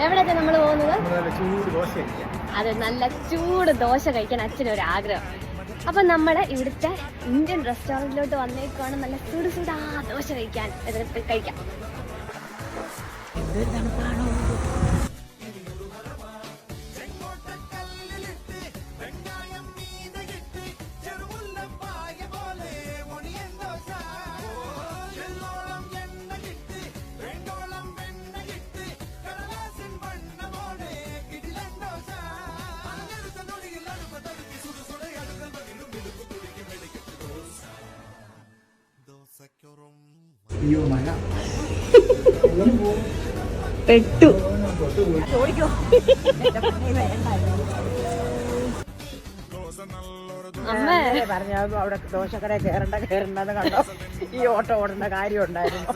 എവിടെയൊക്കെ നമ്മൾ പോകുന്നത്? അതെ, നല്ല ചൂട് ദോശ കഴിക്കാൻ അച്ഛനൊരു ആഗ്രഹം. അപ്പൊ നമ്മള് ഇവിടുത്തെ ഇന്ത്യൻ റെസ്റ്റോറന്റിലോട്ട് വന്നേക്കാണ്. നല്ല ചൂടാ ദോശ കഴിക്കാൻ കഴിക്കാം. പെട്ടു അമ്മ പറഞ്ഞു അവിടെ ദോശക്കടയിൽ കയറണ്ടെന്ന് കണ്ടോ? ഈ ഓട്ടം ഓടേണ്ട കാര്യം ഉണ്ടായിരുന്നു.